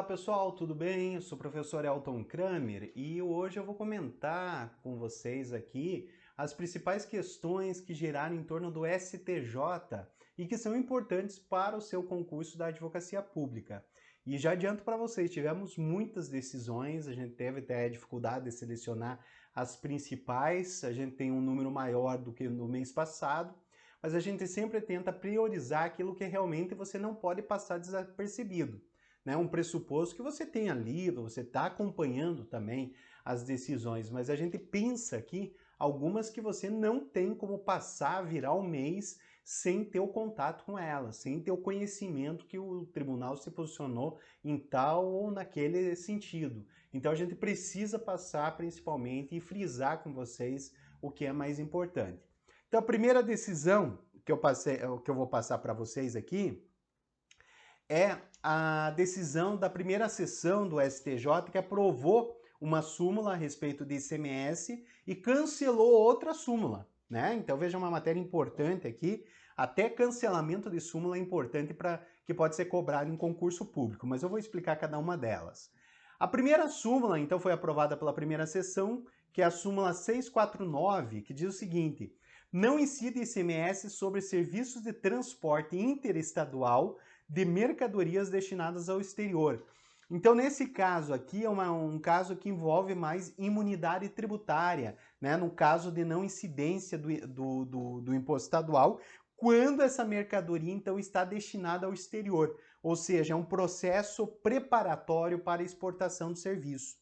pessoal, tudo bem? Eu sou o professor Elton Kramer e hoje eu vou comentar com vocês aqui as principais questões que geraram em torno do STJ e que são importantes para o seu concurso da advocacia pública. E já adianto para vocês, tivemos muitas decisões, a gente teve até dificuldade de selecionar as principais, a gente tem um número maior do que no mês passado, mas a gente sempre tenta priorizar aquilo que realmente você não pode passar desapercebido, né? Um pressuposto que você tenha lido, você está acompanhando também as decisões, mas a gente pensa aqui algumas que você não tem como passar, virar o mês sem ter o contato com elas, sem ter o conhecimento que o tribunal se posicionou em tal ou naquele sentido. Então a gente precisa passar principalmente e frisar com vocês o que é mais importante. Então a primeira decisão que eu vou passar para vocês aqui é a decisão da primeira sessão do STJ que aprovou uma súmula a respeito de ICMS e cancelou outra súmula, né? Então veja uma matéria importante aqui, até cancelamento de súmula é importante para que pode ser cobrado em concurso público, mas eu vou explicar cada uma delas. A primeira súmula, então, foi aprovada pela primeira sessão, que é a súmula 649, que diz o seguinte: não incide ICMS sobre serviços de transporte interestadual de mercadorias destinadas ao exterior. Então, nesse caso aqui, é um caso que envolve mais imunidade tributária, né? No caso de não incidência do imposto estadual, quando essa mercadoria, então, está destinada ao exterior. Ou seja, é um processo preparatório para a exportação do serviço,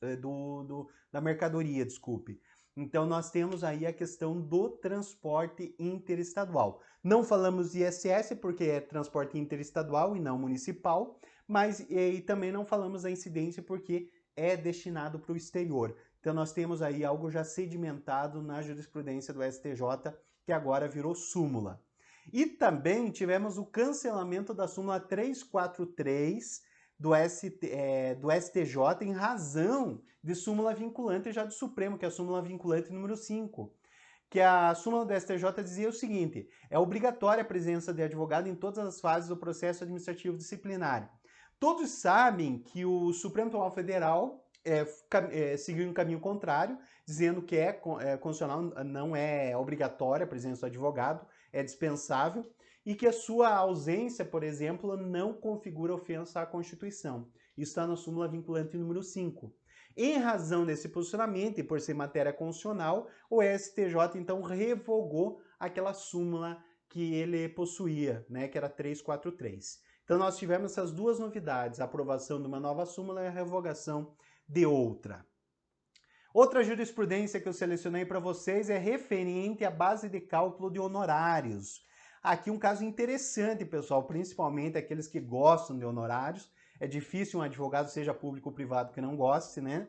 da mercadoria, desculpe. Então, nós temos aí a questão do transporte interestadual. Não falamos de ISS porque é transporte interestadual e não municipal, mas e também não falamos da incidência porque é destinado para o exterior. Então, nós temos aí algo já sedimentado na jurisprudência do STJ, que agora virou súmula. E também tivemos o cancelamento da súmula 343 do STJ em razão de súmula vinculante já do Supremo, que é a súmula vinculante número 5. Que a súmula do STJ dizia o seguinte: é obrigatória a presença de advogado em todas as fases do processo administrativo disciplinar. Todos sabem que o Supremo Tribunal Federal seguiu um caminho contrário, dizendo que constitucional, não é obrigatória a presença do advogado, é dispensável, e que a sua ausência, por exemplo, não configura ofensa à Constituição. Isso está na súmula vinculante número 5. Em razão desse posicionamento e por ser matéria constitucional, o STJ então revogou aquela súmula que ele possuía, né, que era 343. Então nós tivemos essas duas novidades, a aprovação de uma nova súmula e a revogação de outra. Outra jurisprudência que eu selecionei para vocês é referente à base de cálculo de honorários. Aqui um caso interessante, pessoal, principalmente aqueles que gostam de honorários. É difícil um advogado, seja público ou privado, que não goste, né?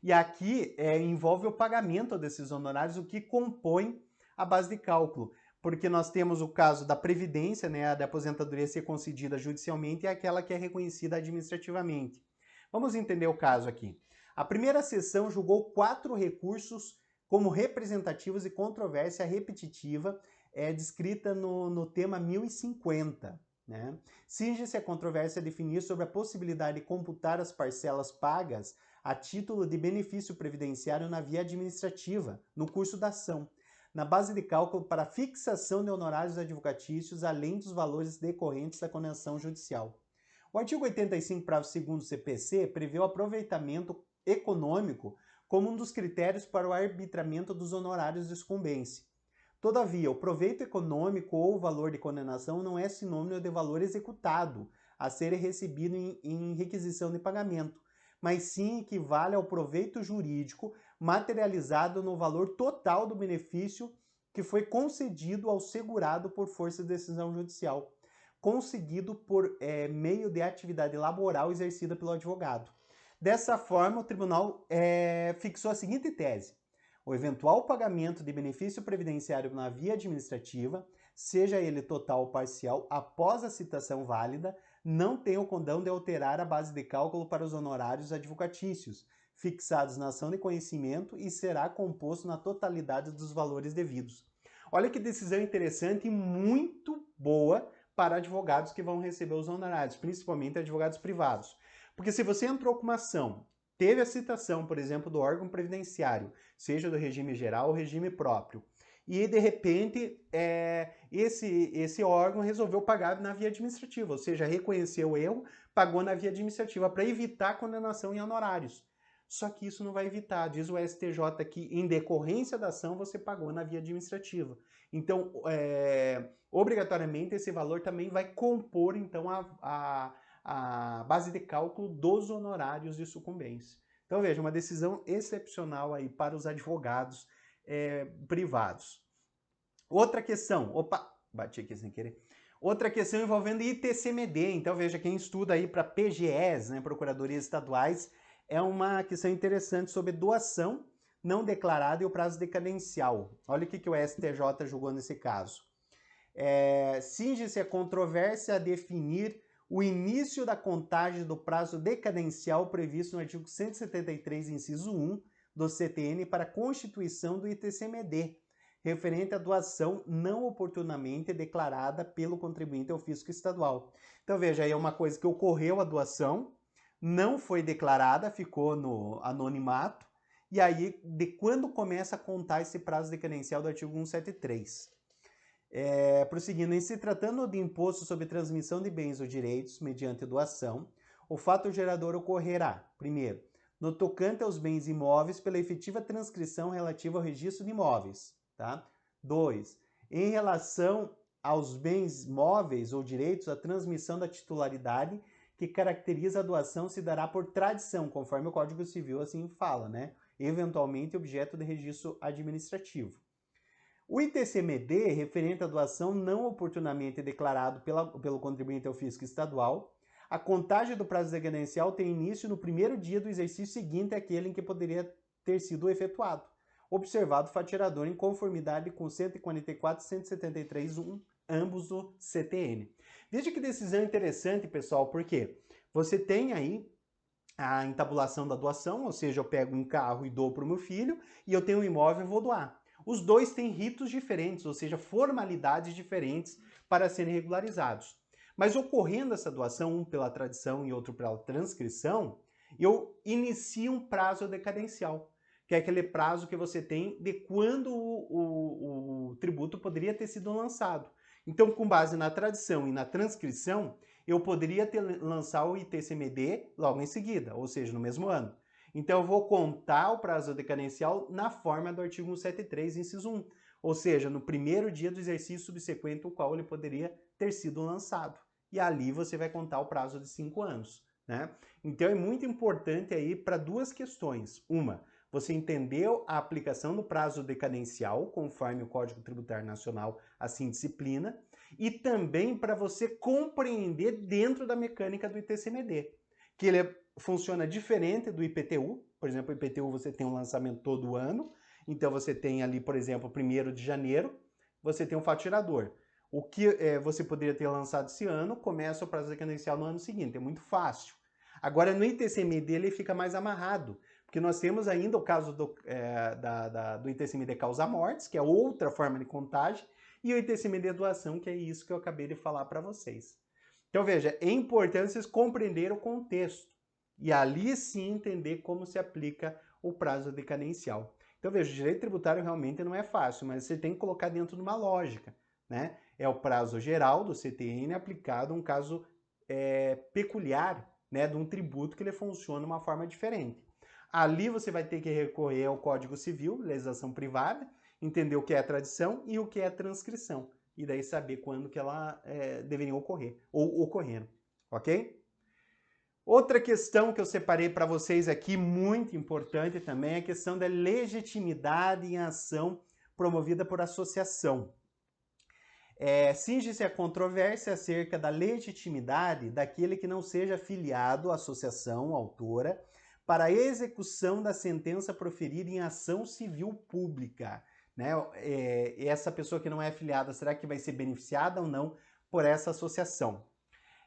E aqui envolve o pagamento desses honorários, o que compõe a base de cálculo. Porque nós temos o caso da previdência, né, a da aposentadoria ser concedida judicialmente e aquela que é reconhecida administrativamente. Vamos entender o caso aqui. A primeira sessão julgou 4 recursos como representativos e controvérsia repetitiva, descrita no tema 1050. Né? Cinge-se a controvérsia a definir sobre a possibilidade de computar as parcelas pagas a título de benefício previdenciário na via administrativa, no curso da ação, na base de cálculo para fixação de honorários advocatícios, além dos valores decorrentes da condenação judicial. O artigo 85, parágrafo 2º do CPC prevê o aproveitamento econômico como um dos critérios para o arbitramento dos honorários de sucumbência. Todavia, o proveito econômico ou o valor de condenação não é sinônimo de valor executado a ser recebido em requisição de pagamento, mas sim equivale ao proveito jurídico materializado no valor total do benefício que foi concedido ao segurado por força de decisão judicial, conseguido por meio de atividade laboral exercida pelo advogado. Dessa forma, o tribunal fixou a seguinte tese: o eventual pagamento de benefício previdenciário na via administrativa, seja ele total ou parcial, após a citação válida, não tem o condão de alterar a base de cálculo para os honorários advocatícios, fixados na ação de conhecimento e será composto na totalidade dos valores devidos. Olha que decisão interessante e muito boa para advogados que vão receber os honorários, principalmente advogados privados. Porque se você entrou com uma ação, teve a citação, por exemplo, do órgão previdenciário, seja do regime geral ou regime próprio, e de repente esse órgão resolveu pagar na via administrativa, ou seja, reconheceu o erro, pagou na via administrativa para evitar condenação em honorários. Só que isso não vai evitar, diz o STJ que em decorrência da ação você pagou na via administrativa. Então, obrigatoriamente esse valor também vai compor então a base de cálculo dos honorários de sucumbência. Então veja, uma decisão excepcional aí para os advogados privados. Outra questão, opa, bati aqui sem querer. Outra questão envolvendo ITCMD. Então veja, quem estuda aí para PGEs, né, Procuradorias Estaduais, é uma questão interessante sobre doação não declarada e o prazo decadencial. Olha o que o STJ julgou nesse caso. Cinge-se a controvérsia a definir o início da contagem do prazo decadencial previsto no artigo 173, inciso 1 do CTN para a constituição do ITCMD, referente à doação não oportunamente declarada pelo contribuinte ao fisco estadual. Então veja, aí é uma coisa que ocorreu a doação, não foi declarada, ficou no anonimato, e aí de quando começa a contar esse prazo decadencial do artigo 173. Prosseguindo, em se tratando de imposto sobre transmissão de bens ou direitos mediante doação, o fato gerador ocorrerá, primeiro, no tocante aos bens imóveis pela efetiva transcrição relativa ao registro de imóveis, tá? 2. Em relação aos bens móveis ou direitos, a transmissão da titularidade que caracteriza a doação se dará por tradição, conforme o Código Civil assim fala, né? Eventualmente objeto de registro administrativo. O ITCMD, referente à doação não oportunamente declarado pelo contribuinte ao fisco estadual, a contagem do prazo decadencial tem início no primeiro dia do exercício seguinte àquele em que poderia ter sido efetuado, observado o fatirador em conformidade com 144 e 173.1, ambos do CTN. Veja que decisão interessante, pessoal, porque você tem aí a entabulação da doação, ou seja, eu pego um carro e dou para o meu filho, e eu tenho um imóvel e vou doar. Os dois têm ritos diferentes, ou seja, formalidades diferentes para serem regularizados. Mas ocorrendo essa doação, um pela tradição e outro pela transcrição, eu inicio um prazo decadencial, que é aquele prazo que você tem de quando o tributo poderia ter sido lançado. Então, com base na tradição e na transcrição, eu poderia lançar o ITCMD logo em seguida, ou seja, no mesmo ano. Então, eu vou contar o prazo decadencial na forma do artigo 173, inciso 1, ou seja, no primeiro dia do exercício subsequente ao qual ele poderia ter sido lançado. E ali você vai contar o prazo de 5 anos, né? Então, é muito importante aí para duas questões. Uma, você entendeu a aplicação do prazo decadencial, conforme o Código Tributário Nacional assim disciplina, e também para você compreender dentro da mecânica do ITCMD, que ele funciona diferente do IPTU. Por exemplo, o IPTU você tem um lançamento todo ano, então você tem ali, por exemplo, 1º de janeiro, você tem um faturador. O que você poderia ter lançado esse ano, começa o prazo decadencial no ano seguinte, é muito fácil. Agora, no ITCMD ele fica mais amarrado, porque nós temos ainda o caso do ITCMD causa-mortes, que é outra forma de contagem, e o ITCMD doação, que é isso que eu acabei de falar para vocês. Então, veja, é importante vocês compreenderem o contexto e ali sim entender como se aplica o prazo decadencial. Então, veja, o direito tributário realmente não é fácil, mas você tem que colocar dentro de uma lógica, né? É o prazo geral do CTN aplicado a um caso peculiar, né, de um tributo que ele funciona de uma forma diferente. Ali você vai ter que recorrer ao Código Civil, legislação privada, entender o que é a tradição e o que é a transcrição. E daí saber quando que ela deveria ocorrer, ou ocorreram, ok? Outra questão que eu separei para vocês aqui, muito importante também, é a questão da legitimidade em ação promovida por associação. Cinge-se a controvérsia acerca da legitimidade daquele que não seja filiado à associação autora para a execução da sentença proferida em ação civil pública. Né? Essa pessoa que não é afiliada, será que vai ser beneficiada ou não por essa associação?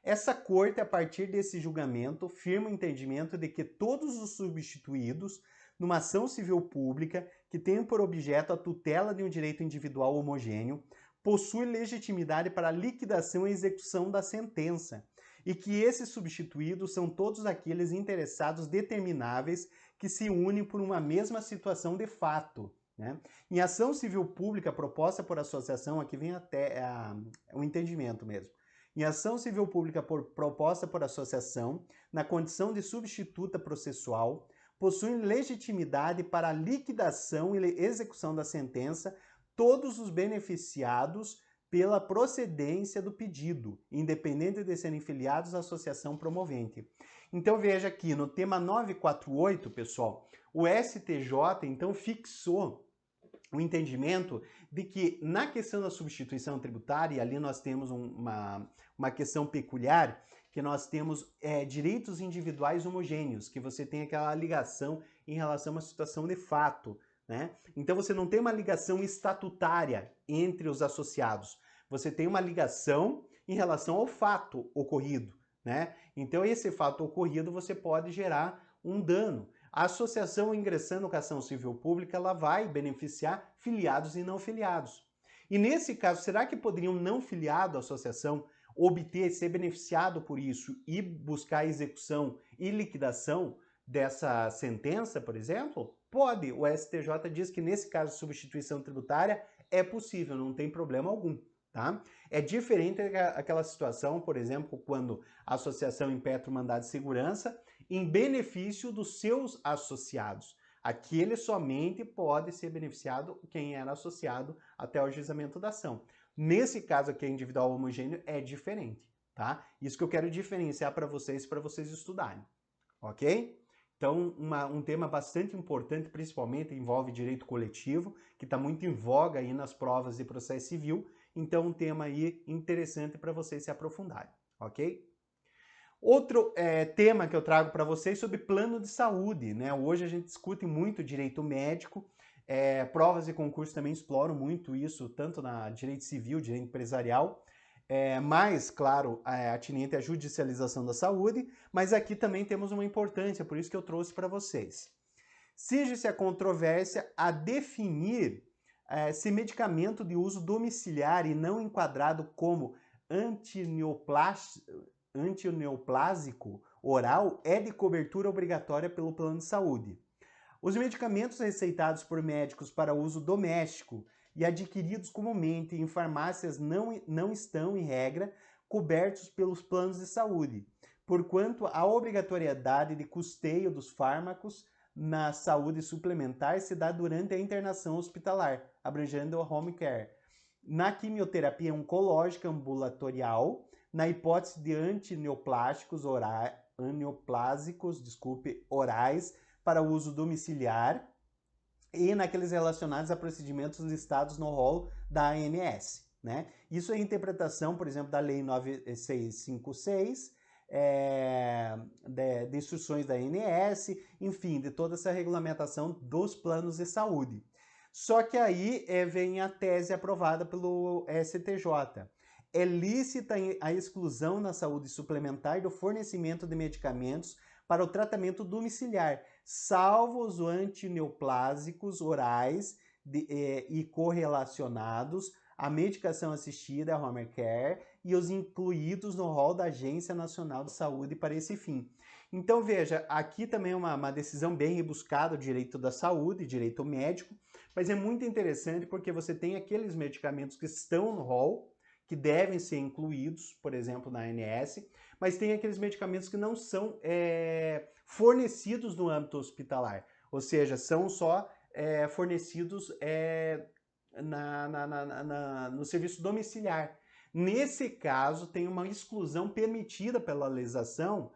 Essa corte, a partir desse julgamento, firma o entendimento de que todos os substituídos numa ação civil pública que tenham por objeto a tutela de um direito individual homogêneo possuem legitimidade para a liquidação e execução da sentença, e que esses substituídos são todos aqueles interessados determináveis que se unem por uma mesma situação de fato, né? Em ação civil pública proposta por associação, aqui vem até o entendimento mesmo. Em ação civil pública proposta por associação, na condição de substituta processual, possuem legitimidade para a liquidação e execução da sentença todos os beneficiados pela procedência do pedido, independente de serem filiados à associação promovente. Então veja aqui, no tema 948, pessoal, o STJ então fixou o entendimento de que na questão da substituição tributária, e ali nós temos uma questão peculiar, que nós temos direitos individuais homogêneos, que você tem aquela ligação em relação a uma situação de fato, né? Então você não tem uma ligação estatutária entre os associados, você tem uma ligação em relação ao fato ocorrido, né? Então esse fato ocorrido você pode gerar um dano. A associação ingressando com a ação civil pública, ela vai beneficiar filiados e não filiados. E nesse caso, será que poderiam não filiado à associação obter, ser beneficiado por isso e buscar a execução e liquidação dessa sentença, por exemplo? Pode. O STJ diz que nesse caso de substituição tributária é possível, não tem problema algum. Tá? É diferente daquela situação, por exemplo, quando a associação impetra o mandado de segurança em benefício dos seus associados. Aquele somente pode ser beneficiado quem era associado até o ajuizamento da ação. Nesse caso aqui, individual homogêneo é diferente, tá? Isso que eu quero diferenciar para vocês estudarem, ok? Então, um tema bastante importante, principalmente envolve direito coletivo, que está muito em voga aí nas provas de processo civil. Então, um tema aí interessante para vocês se aprofundarem, ok? Outro tema que eu trago para vocês sobre plano de saúde, né? Hoje a gente discute muito direito médico, provas e concursos também exploram muito isso, tanto na direito civil, direito empresarial, mas, claro, atinente à judicialização da saúde, mas aqui também temos uma importância, por isso que eu trouxe para vocês. Surge-se a controvérsia a definir se medicamento de uso domiciliar e não enquadrado como antineoplásico oral é de cobertura obrigatória pelo plano de saúde. Os medicamentos receitados por médicos para uso doméstico e adquiridos comumente em farmácias não estão, em regra, cobertos pelos planos de saúde, porquanto a obrigatoriedade de custeio dos fármacos na saúde suplementar se dá durante a internação hospitalar, abrangendo o home care, na quimioterapia oncológica ambulatorial, na hipótese de antineoplásicos orais para uso domiciliar e naqueles relacionados a procedimentos listados no rol da ANS, né? Isso é a interpretação, por exemplo, da Lei 9656, de instruções da ANS, enfim, de toda essa regulamentação dos planos de saúde. Só que aí vem a tese aprovada pelo STJ. É lícita a exclusão na saúde suplementar do fornecimento de medicamentos para o tratamento domiciliar, salvo os antineoplásicos orais e correlacionados, a medicação assistida, a home care, e os incluídos no rol da Agência Nacional de Saúde para esse fim. Então veja, aqui também é uma decisão bem rebuscada, o direito da saúde, direito médico, mas é muito interessante porque você tem aqueles medicamentos que estão no rol, que devem ser incluídos, por exemplo, na ANS, mas tem aqueles medicamentos que não são fornecidos no âmbito hospitalar, ou seja, são só fornecidos no serviço domiciliar. Nesse caso, tem uma exclusão permitida pela legislação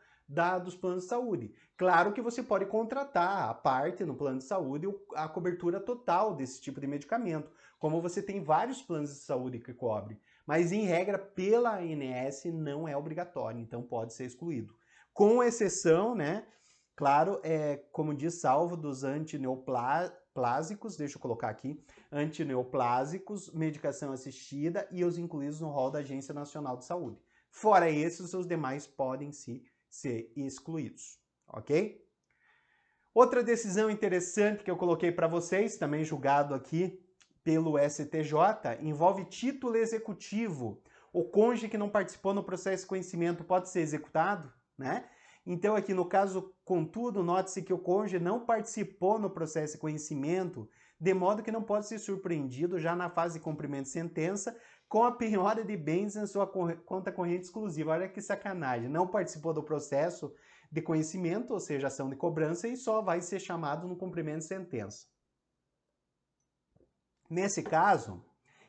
dos planos de saúde. Claro que você pode contratar a parte no plano de saúde a cobertura total desse tipo de medicamento, como você tem vários planos de saúde que cobrem. Mas, em regra, pela ANS não é obrigatório, então pode ser excluído. Com exceção, né, claro, como diz, salvo dos antineoplásicos, deixa eu colocar aqui, antineoplásicos, medicação assistida e os incluídos no rol da Agência Nacional de Saúde. Fora esses, os demais podem ser excluídos, ok? Outra decisão interessante que eu coloquei para vocês, também julgado aqui pelo STJ, envolve título executivo, o cônjuge que não participou no processo de conhecimento pode ser executado, né? Então aqui no caso, contudo, note-se que o cônjuge não participou no processo de conhecimento, de modo que não pode ser surpreendido já na fase de cumprimento de sentença com a penhora de bens em sua conta corrente exclusiva. Olha que sacanagem, não participou do processo de conhecimento, ou seja, ação de cobrança, e só vai ser chamado no cumprimento de sentença. Nesse caso,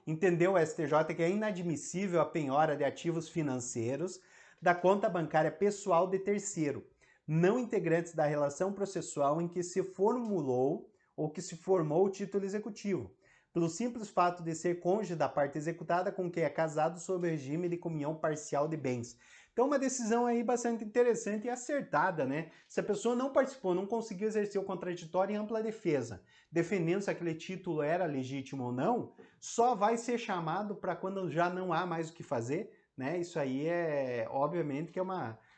entendeu o STJ que é inadmissível a penhora de ativos financeiros da conta bancária pessoal de terceiro, não integrantes da relação processual em que se formulou ou que se formou o título executivo, pelo simples fato de ser cônjuge da parte executada com quem é casado sob o regime de comunhão parcial de bens. Então, uma decisão aí bastante interessante e acertada, né? Se a pessoa não participou, não conseguiu exercer o contraditório em ampla defesa, defendendo se aquele título era legítimo ou não, só vai ser chamado para quando já não há mais o que fazer, né? Isso aí é, obviamente, que é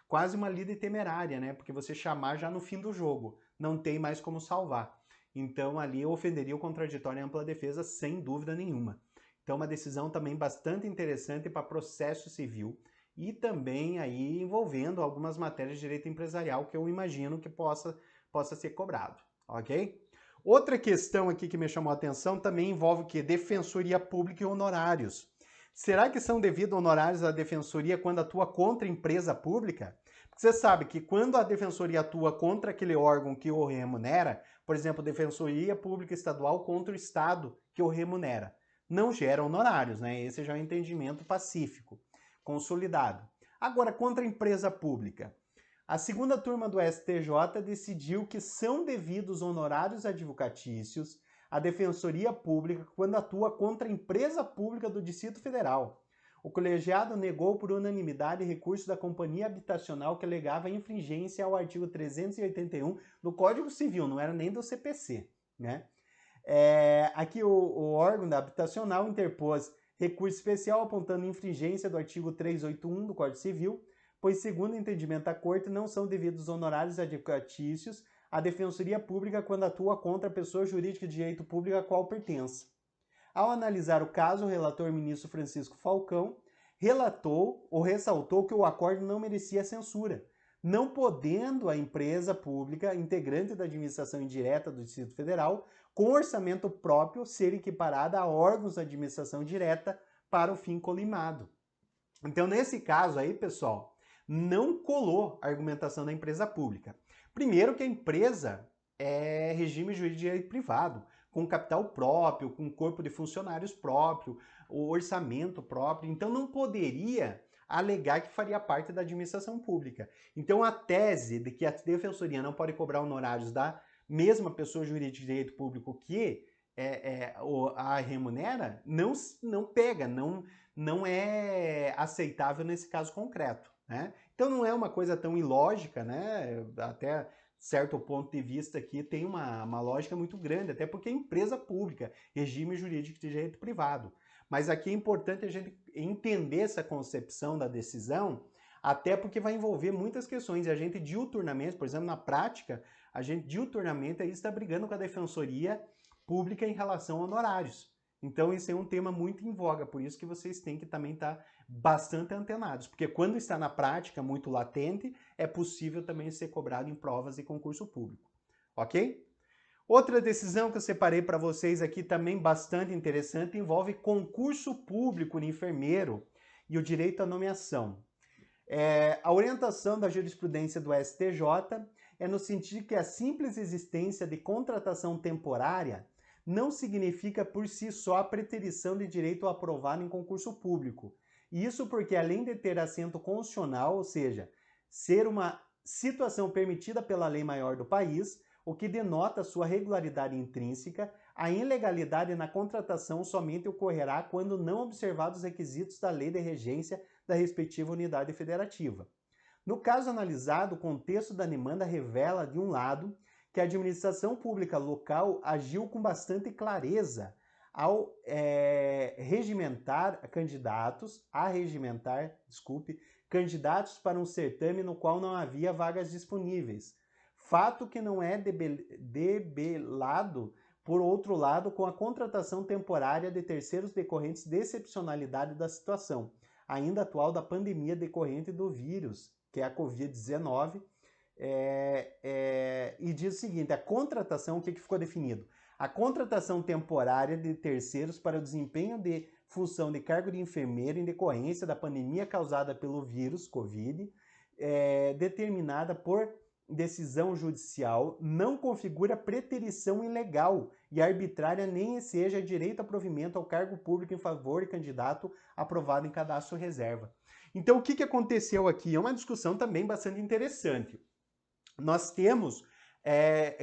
quase uma lida temerária, né? Porque você chamar já no fim do jogo, não tem mais como salvar. Então, ali ofenderia o contraditório em ampla defesa, sem dúvida nenhuma. Então, uma decisão também bastante interessante para processo civil e também aí envolvendo algumas matérias de direito empresarial que eu imagino que possa ser cobrado, ok? Outra questão aqui que me chamou a atenção também envolve o quê? Defensoria pública e honorários. Será que são devidos honorários à defensoria quando atua contra empresa pública? Porque você sabe que quando a defensoria atua contra aquele órgão que o remunera, por exemplo, defensoria pública estadual contra o estado que o remunera, não gera honorários, né? Esse já é um entendimento pacífico, consolidado. Agora, contra a empresa pública. A segunda turma do STJ decidiu que são devidos honorários advocatícios à Defensoria Pública quando atua contra a empresa pública do Distrito Federal. O colegiado negou por unanimidade recurso da companhia habitacional que alegava infringência ao artigo 381 do Código Civil, não era nem do CPC, né? Aqui o órgão da habitacional interpôs recurso especial apontando infringência do artigo 381 do Código Civil, pois, segundo o entendimento da Corte, não são devidos honorários advocatícios à Defensoria Pública quando atua contra a pessoa jurídica de direito público a qual pertence. Ao analisar o caso, o relator ministro Francisco Falcão ressaltou que o acordo não merecia censura, não podendo a empresa pública, integrante da administração indireta do Distrito Federal, com orçamento próprio, ser equiparada a órgãos da administração direta para o fim colimado. Então, nesse caso aí, pessoal, não colou a argumentação da empresa pública. Primeiro que a empresa é regime jurídico de direito privado, com capital próprio, com corpo de funcionários próprio, o orçamento próprio, então não poderia alegar que faria parte da administração pública. Então a tese de que a defensoria não pode cobrar honorários da mesma pessoa jurídica de direito público que a remunera, não pega, não é aceitável nesse caso concreto, né? Então não é uma coisa tão ilógica, né? Até certo ponto de vista aqui tem uma lógica muito grande, até porque é empresa pública, regime jurídico de direito privado. Mas aqui é importante a gente entender essa concepção da decisão, até porque vai envolver muitas questões. E a gente diuturnamente, por exemplo, na prática, a gente diuturnamente aí está brigando com a defensoria pública em relação a honorários. Então esse é um tema muito em voga, por isso que vocês têm que também estar bastante antenados, porque quando está na prática muito latente, é possível também ser cobrado em provas de concurso público, ok? Outra decisão que eu separei para vocês aqui também bastante interessante envolve concurso público de enfermeiro e o direito à nomeação. A orientação da jurisprudência do STJ é no sentido que a simples existência de contratação temporária não significa por si só a preterição de direito aprovado em concurso público. Isso porque, além de ter assento constitucional, ou seja, ser uma situação permitida pela lei maior do país, o que denota sua regularidade intrínseca, a ilegalidade na contratação somente ocorrerá quando não observados os requisitos da lei de regência da respectiva unidade federativa. No caso analisado, o contexto da demanda revela, de um lado, que a administração pública local agiu com bastante clareza ao regimentar candidatos para um certame no qual não havia vagas disponíveis. Fato que não é debelado, por outro lado, com a contratação temporária de terceiros decorrentes de excepcionalidade da situação, ainda atual da pandemia decorrente do vírus, que é a Covid-19, e diz o seguinte, a contratação, o que ficou definido? A contratação temporária de terceiros para o desempenho de função de cargo de enfermeiro em decorrência da pandemia causada pelo vírus Covid, determinada por decisão judicial, não configura preterição ilegal e arbitrária, nem seja direito a provimento ao cargo público em favor de candidato aprovado em cadastro reserva. Então, o que aconteceu aqui? É uma discussão também bastante interessante. Nós temos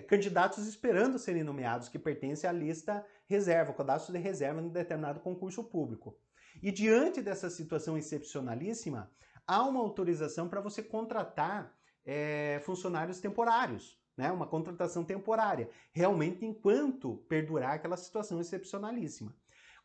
candidatos esperando serem nomeados que pertencem à lista reserva, o cadastro de reserva em determinado concurso público. E diante dessa situação excepcionalíssima, há uma autorização para você contratar funcionários temporários, né? Uma contratação temporária, realmente enquanto perdurar aquela situação excepcionalíssima.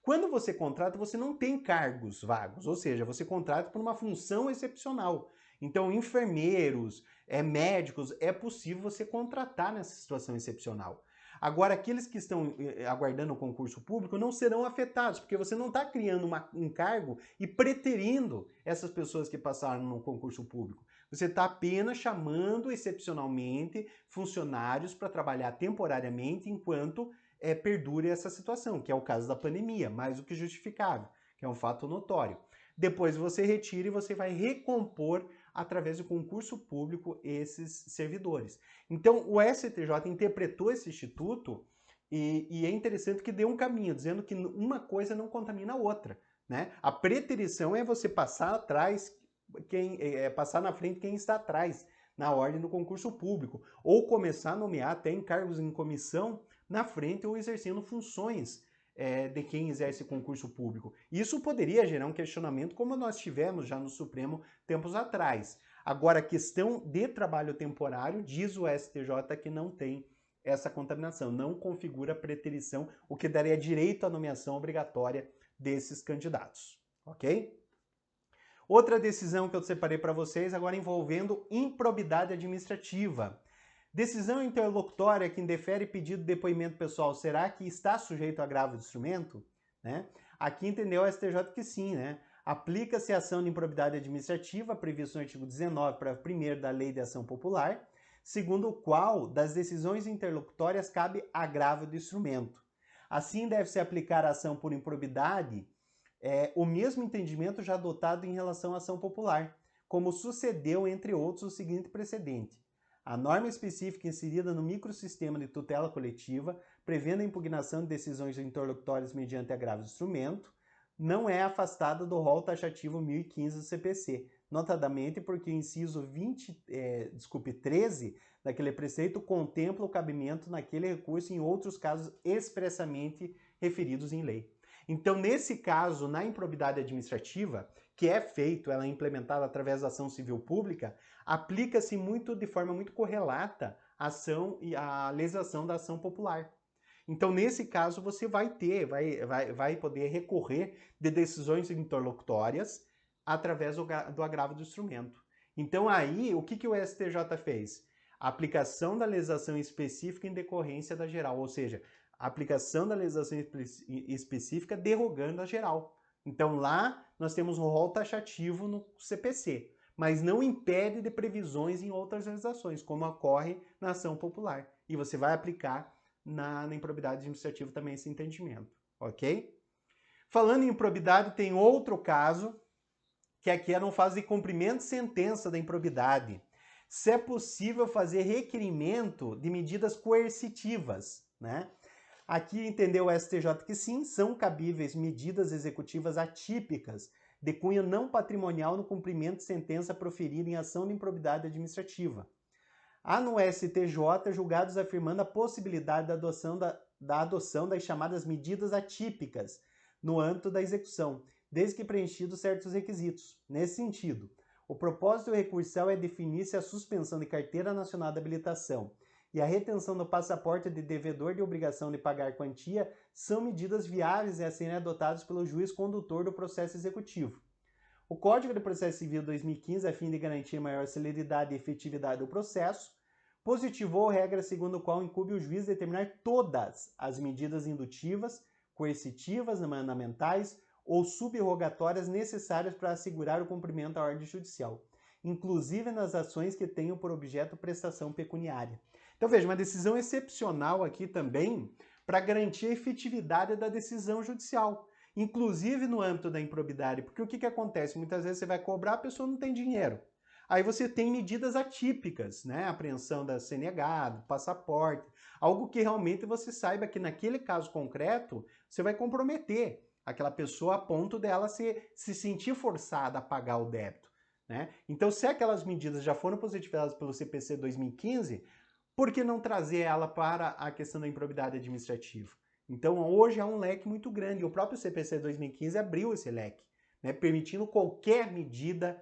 Quando você contrata, você não tem cargos vagos, ou seja, você contrata por uma função excepcional. Então, enfermeiros, médicos, é possível você contratar nessa situação excepcional. Agora, aqueles que estão aguardando o concurso público não serão afetados, porque você não está criando um cargo e preterindo essas pessoas que passaram no concurso público. Você está apenas chamando excepcionalmente funcionários para trabalhar temporariamente enquanto perdure essa situação, que é o caso da pandemia, mais do que justificável, que é um fato notório. Depois você retira e você vai recompor através do concurso público esses servidores. Então o STJ interpretou esse instituto e é interessante que deu um caminho, dizendo que uma coisa não contamina a outra, né? A preterição é você passar atrás, passar na frente quem está atrás, na ordem do concurso público, ou começar a nomear até em cargos em comissão na frente ou exercendo funções de quem exerce concurso público. Isso poderia gerar um questionamento, como nós tivemos já no Supremo tempos atrás. Agora, a questão de trabalho temporário, diz o STJ que não tem essa contaminação, não configura preterição, o que daria direito à nomeação obrigatória desses candidatos, ok? Outra decisão que eu separei para vocês agora envolvendo improbidade administrativa. Decisão interlocutória que indefere pedido de depoimento pessoal, será que está sujeito a agravo de instrumento? Né? Aqui entendeu o STJ que sim, né? Aplica-se a ação de improbidade administrativa prevista no artigo 19, parágrafo 1º da Lei de Ação Popular, segundo o qual das decisões interlocutórias cabe agravo de instrumento. Assim deve-se aplicar a ação por improbidade o mesmo entendimento já adotado em relação à ação popular, como sucedeu, entre outros, o seguinte precedente. A norma específica inserida no microsistema de tutela coletiva, prevendo a impugnação de decisões interlocutórias mediante agravo de instrumento, não é afastada do rol taxativo 1015 do CPC, notadamente porque o inciso 13 daquele preceito contempla o cabimento naquele recurso em outros casos expressamente referidos em lei. Então, nesse caso, na improbidade administrativa, que é feito, ela é implementada através da ação civil pública, aplica-se de forma muito correlata a ação e a legislação da ação popular. Então, nesse caso, você vai poder recorrer de decisões interlocutórias através do agravo do instrumento. Então, aí, o que o STJ fez? A aplicação da legislação específica em decorrência da geral, ou seja, a aplicação da legislação específica derrogando a geral. Então lá nós temos um rol taxativo no CPC, mas não impede de previsões em outras legislações, como ocorre na ação popular. E você vai aplicar na improbidade administrativa também esse entendimento, ok? Falando em improbidade, tem outro caso, que aqui é no fase de cumprimento de sentença da improbidade. Se é possível fazer requerimento de medidas coercitivas, né? Aqui entendeu o STJ que sim, são cabíveis medidas executivas atípicas de cunho não patrimonial no cumprimento de sentença proferida em ação de improbidade administrativa. Há no STJ julgados afirmando a possibilidade da adoção das chamadas medidas atípicas no âmbito da execução, desde que preenchidos certos requisitos. Nesse sentido, o propósito recursal é definir se a suspensão de carteira nacional de habilitação e a retenção do passaporte de devedor de obrigação de pagar quantia são medidas viáveis a serem adotadas pelo juiz condutor do processo executivo. O Código de Processo Civil 2015, a fim de garantir maior celeridade e efetividade do processo, positivou regra segundo a qual incumbe o juiz determinar todas as medidas indutivas, coercitivas, mandamentais ou subrogatórias necessárias para assegurar o cumprimento da ordem judicial, inclusive nas ações que tenham por objeto prestação pecuniária. Então veja, uma decisão excepcional aqui também para garantir a efetividade da decisão judicial, inclusive no âmbito da improbidade, porque o que acontece? Muitas vezes você vai cobrar, a pessoa não tem dinheiro. Aí você tem medidas atípicas, né? Apreensão da CNH, do passaporte, algo que realmente você saiba que naquele caso concreto você vai comprometer aquela pessoa a ponto dela se sentir forçada a pagar o débito, né? Então, se aquelas medidas já foram positivadas pelo CPC 2015, por que não trazer ela para a questão da improbidade administrativa? Então, hoje há um leque muito grande, e o próprio CPC 2015 abriu esse leque, né? Permitindo qualquer medida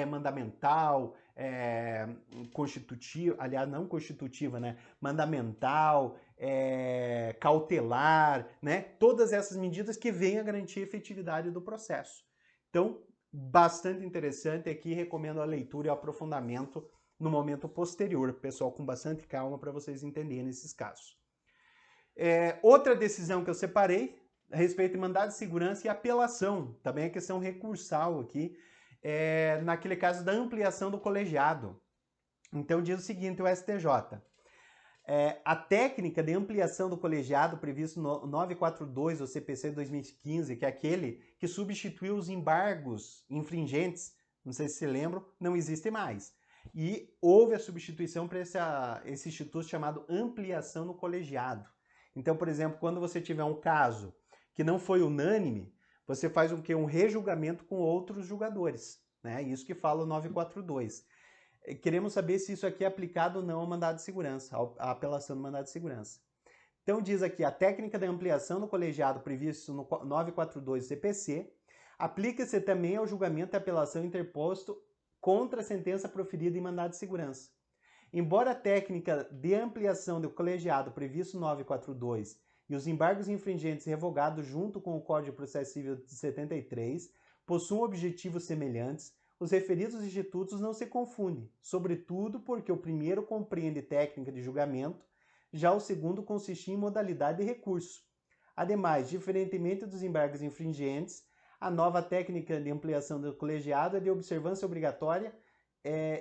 mandamental, constitutiva, aliás, não constitutiva, né? Mandamental, cautelar, né? Todas essas medidas que venham a garantir a efetividade do processo. Então, bastante interessante aqui, recomendo a leitura e o aprofundamento no momento posterior, pessoal, com bastante calma para vocês entenderem esses casos. Outra decisão que eu separei a respeito de mandado de segurança e apelação, também a questão recursal aqui, naquele caso da ampliação do colegiado. Então diz o seguinte, o STJ, a técnica de ampliação do colegiado previsto no 942 do CPC 2015, que é aquele que substituiu os embargos infringentes, não sei se se lembram, não existe mais. E houve a substituição para esse instituto chamado ampliação no colegiado. Então, por exemplo, quando você tiver um caso que não foi unânime, você faz um rejulgamento com outros julgadores, né? Isso que fala o 942. Queremos saber se isso aqui é aplicado ou não ao mandado de segurança, à apelação do mandado de segurança. Então diz aqui, a técnica de ampliação do colegiado previsto no 942 CPC aplica-se também ao julgamento e apelação interposto contra a sentença proferida em mandado de segurança. Embora a técnica de ampliação do colegiado previsto no 942 e os embargos infringentes revogados junto com o Código de Processo Civil de 73 possuam objetivos semelhantes, os referidos institutos não se confundem, sobretudo porque o primeiro compreende técnica de julgamento, já o segundo consiste em modalidade de recurso. Ademais, diferentemente dos embargos infringentes, a nova técnica de ampliação do colegiado é de observância obrigatória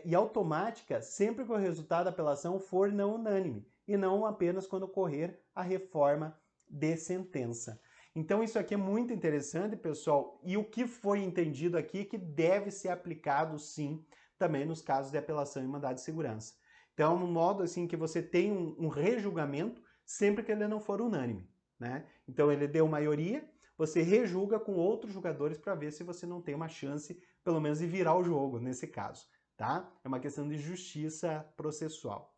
e automática sempre que o resultado da apelação for não unânime, e não apenas quando ocorrer a reforma de sentença. Então isso aqui é muito interessante, pessoal, e o que foi entendido aqui é que deve ser aplicado sim também nos casos de apelação e mandado de segurança. Então, no modo assim que você tem um rejulgamento sempre que ele não for unânime, né? Então ele deu maioria, você rejulga com outros julgadores para ver se você não tem uma chance, pelo menos, de virar o jogo nesse caso, tá? É uma questão de justiça processual.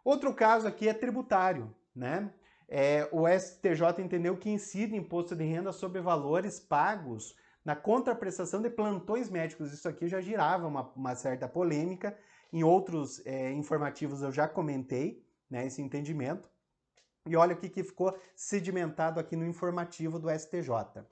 Outro caso aqui é tributário, né? O STJ entendeu que incide imposto de renda sobre valores pagos na contraprestação de plantões médicos. Isso aqui já girava uma certa polêmica. Em outros informativos eu já comentei, né, esse entendimento. E olha o que ficou sedimentado aqui no informativo do STJ.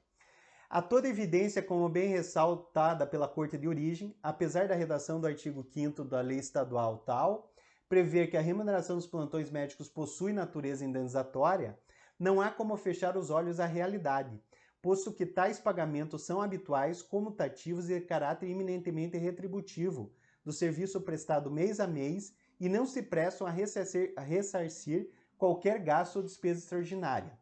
A toda evidência, como bem ressaltada pela Corte de Origem, apesar da redação do artigo 5º da Lei Estadual tal, prever que a remuneração dos plantões médicos possui natureza indenizatória, não há como fechar os olhos à realidade, posto que tais pagamentos são habituais, comutativos e de caráter eminentemente retributivo do serviço prestado mês a mês e não se prestam a ressarcir qualquer gasto ou despesa extraordinária.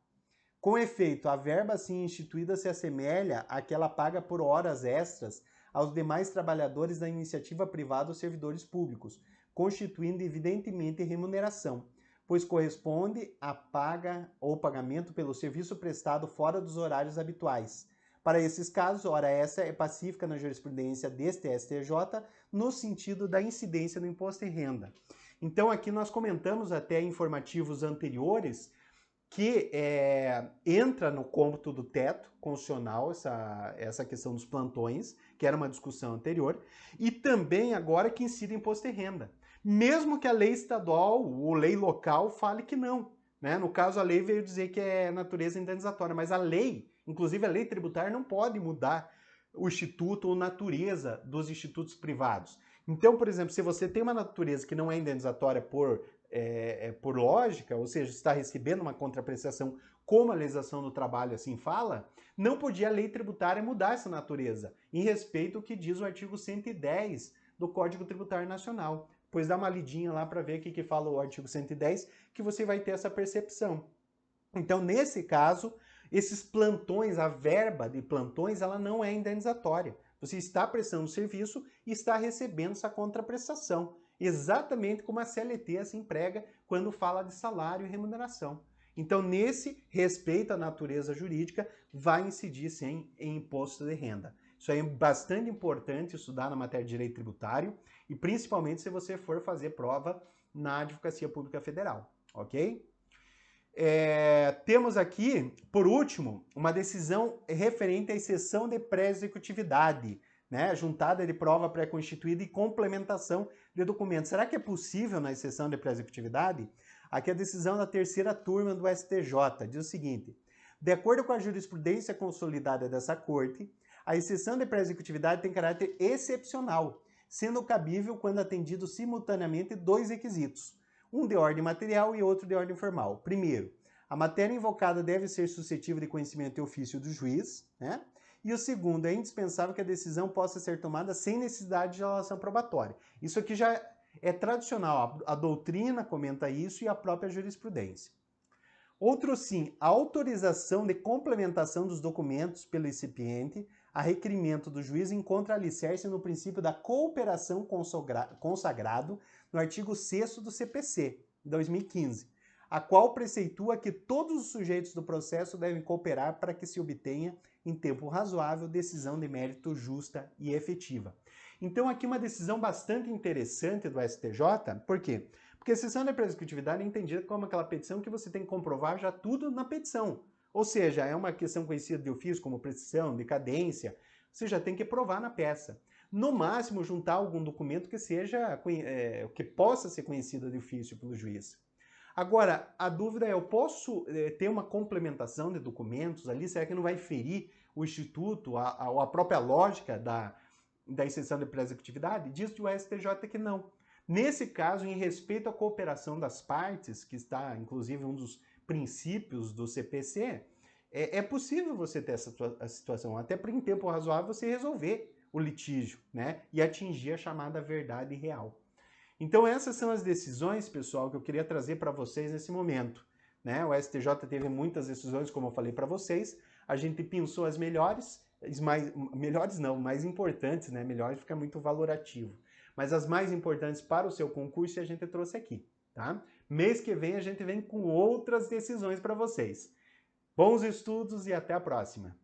Com efeito, a verba assim instituída se assemelha àquela paga por horas extras aos demais trabalhadores da iniciativa privada ou servidores públicos, constituindo evidentemente remuneração, pois corresponde à paga ou pagamento pelo serviço prestado fora dos horários habituais. Para esses casos, ora essa é pacífica na jurisprudência deste STJ no sentido da incidência do imposto de renda. Então aqui nós comentamos até em informativos anteriores que entra no cômputo do teto constitucional essa questão dos plantões, que era uma discussão anterior, e também agora que incide imposto de renda. Mesmo que a lei estadual ou lei local fale que não, né? No caso, a lei veio dizer que é natureza indenizatória, mas a lei, inclusive a lei tributária, não pode mudar o instituto ou natureza dos institutos privados. Então, por exemplo, se você tem uma natureza que não é indenizatória por lógica, ou seja, está recebendo uma contraprestação como a legislação do trabalho assim fala, não podia a lei tributária mudar essa natureza, em respeito ao que diz o artigo 110 do Código Tributário Nacional. Pois dá uma lidinha lá para ver o que fala o artigo 110, que você vai ter essa percepção. Então, nesse caso, esses plantões, a verba de plantões, ela não é indenizatória. Você está prestando serviço e está recebendo essa contraprestação. Exatamente como a CLT se emprega quando fala de salário e remuneração. Então, nesse respeito à natureza jurídica, vai incidir sim em imposto de renda. Isso aí é bastante importante estudar na matéria de direito tributário e principalmente se você for fazer prova na Advocacia Pública Federal, ok? Temos aqui, por último, uma decisão referente à exceção de pré-executividade, né? Juntada de prova pré-constituída e complementação de documentos. Será que é possível na exceção de pré-executividade? Aqui a decisão da terceira turma do STJ diz o seguinte: de acordo com a jurisprudência consolidada dessa corte, a exceção de pré-executividade tem caráter excepcional, sendo cabível quando atendidos simultaneamente dois requisitos, um de ordem material e outro de ordem formal. Primeiro, a matéria invocada deve ser suscetível de conhecimento e ofício do juiz, né? E o segundo, é indispensável que a decisão possa ser tomada sem necessidade de relação probatória. Isso aqui já é tradicional, a doutrina comenta isso e a própria jurisprudência. Outro sim, a autorização de complementação dos documentos pelo recipiente a requerimento do juiz encontra alicerce no princípio da cooperação consagrado no artigo 6º do CPC, 2015, a qual preceitua que todos os sujeitos do processo devem cooperar para que se obtenha, em tempo razoável, decisão de mérito justa e efetiva. Então aqui uma decisão bastante interessante do STJ, por quê? Porque a exceção de pré-executividade é entendida como aquela petição que você tem que comprovar já tudo na petição. Ou seja, é uma questão conhecida de ofício como prescrição, decadência, você já tem que provar na peça. No máximo, juntar algum documento que seja, que possa ser conhecido de ofício pelo juiz. Agora, a dúvida é, eu posso ter uma complementação de documentos ali? Será que não vai ferir o instituto, a própria lógica da exceção de pré-executividade? Diz o STJ que não. Nesse caso, em respeito à cooperação das partes, que está, inclusive, um dos princípios do CPC, é possível você ter essa situação, até porque em tempo razoável você resolver o litígio, né? E atingir a chamada verdade real. Então essas são as decisões, pessoal, que eu queria trazer para vocês nesse momento, né? O STJ teve muitas decisões, como eu falei para vocês, a gente pensou as melhores, mais importantes, né? Melhores fica muito valorativo. Mas as mais importantes para o seu concurso a gente trouxe aqui, tá? Mês que vem a gente vem com outras decisões para vocês. Bons estudos e até a próxima!